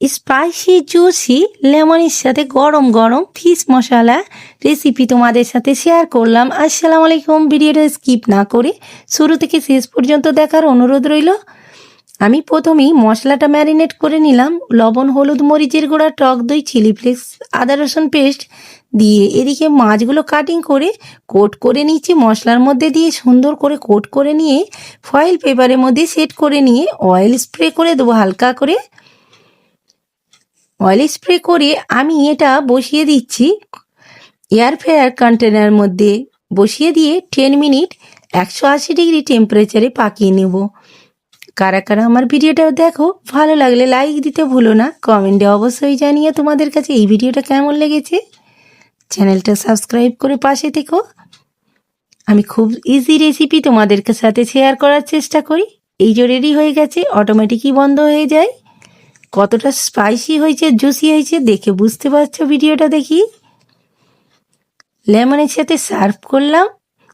Spicy juicy লেমনের সাথে গরম গরম ফিশ মশলা রেসিপি তোমাদের সাথে শেয়ার করলাম। আসসালামু আলাইকুম। ভিডিওটা স্কিপ না করে শুরু থেকে শেষ পর্যন্ত দেখার অনুরোধ রইল। আমি প্রথমেই মশলাটা ম্যারিনেট করে নিলাম। লবণ, হলুদ, মরিচের গুঁড়া, টক দই, চিলি ফ্লেক্স, আদা রসুন পেস্ট দিয়ে এদিকে মাছগুলো কাটিং করে কোট করে নিচ্ছি। মশলার মধ্যে দিয়ে সুন্দর করে কোট করে নিয়ে ফয়েল পেপারের মধ্যে সেট করে নিয়ে অয়েল স্প্রে করে দেবো হালকা করে। অয়েল স্প্রে করে আমি এটা বসিয়ে দিচ্ছি এয়ার ফ্রায়ার কন্টেনার মধ্যে। বসিয়ে দিয়ে 10 মিনিট 180 ডিগ্রি টেম্পারেচারে পাকিয়ে নেব। কারা কারা আমার ভিডিওটা দেখো, ভালো লাগলে লাইক দিতে ভুলো না। কমেন্টে অবশ্যই জানিয়ে তোমাদের কাছে এই ভিডিওটা কেমন লেগেছে। চ্যানেলটা সাবস্ক্রাইব করে পাশে থেকো। আমি খুব ইজি রেসিপি তোমাদের সাথে শেয়ার করার চেষ্টা করি। এই যে রেডি হয়ে গেছে, অটোমেটিকই বন্ধ হয়ে যায়। কতটা স্পাইসি হয়েছে, জুসি হয়েছে দেখে বুঝতে পারছো। ভিডিওটা দেখি লেমনের সাথে সার্ভ করলাম।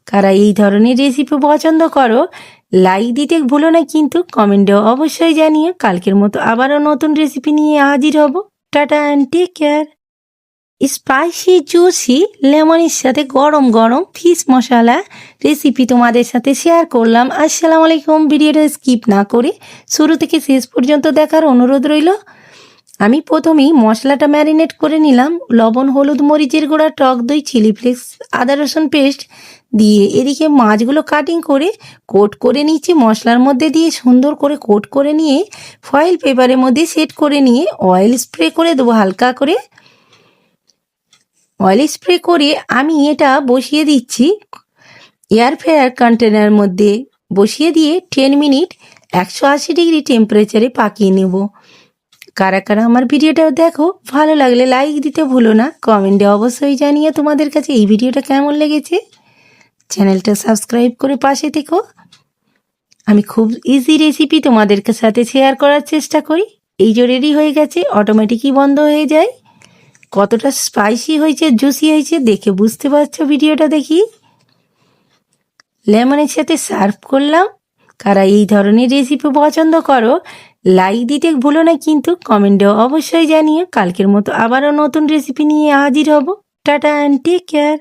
কারা এই ধরনের রেসিপি পছন্দ করো লাইক দিতে ভুলো না, কিন্তু কমেন্টেও অবশ্যই জানিয়ে। কালকের মতো আবারও নতুন রেসিপি নিয়ে হাজির হব। Tata and take care. Spicy juicy লেমনের সাথে গরম গরম ফিশ মশলা রেসিপি তোমাদের সাথে শেয়ার করলাম। আসসালামু আলাইকুম। ভিডিওটা স্কিপ না করে শুরু থেকে শেষ পর্যন্ত দেখার অনুরোধ রইল। আমি প্রথমেই মশলাটা ম্যারিনেট করে নিলাম। লবণ, হলুদ, মরিচের গুঁড়া, টক দই, চিলি ফ্লেক্স, আদা রসুন পেস্ট দিয়ে এদিকে মাছগুলো কাটিং করে কোট করে নিচ্ছি। মশলার মধ্যে দিয়ে সুন্দর করে কোট করে নিয়ে ফয়েল পেপারের মধ্যে সেট করে নিয়ে অয়েল স্প্রে করে দেবো হালকা করে। অয়েল স্প্রে করে আমি এটা বসিয়ে দিচ্ছি এয়ার ফ্রায়ার কন্টেনার মধ্যে। বসিয়ে দিয়ে 10 মিনিট 180 ডিগ্রি টেম্পারেচারে পাকিয়ে নেব। কারা কারা আমার ভিডিওটা দেখো, ভালো লাগলে লাইক দিতে ভুলো না। কমেন্টে অবশ্যই জানিয়ে তোমাদের কাছে এই ভিডিওটা কেমন লেগেছে। চ্যানেলটা সাবস্ক্রাইব করে পাশে থেকো। আমি খুব ইজি রেসিপি তোমাদের সাথে শেয়ার করার চেষ্টা করি। এই যে রেডি হয়ে গেছে, অটোমেটিকই বন্ধ হয়ে যায়। কতটা স্পাইসি হয়েছে, জুসি হয়েছে দেখে বুঝতে পারছো। ভিডিওটা দেখি লেমনের সাথে সার্ভ করলাম। কারা এই ধরনের রেসিপি পছন্দ করো লাইক দিতে ভুলো না, কিন্তু কমেন্টেও অবশ্যই জানিয়ে। কালকের মতো আবারও নতুন রেসিপি নিয়ে হাজির হব। Tata and take care.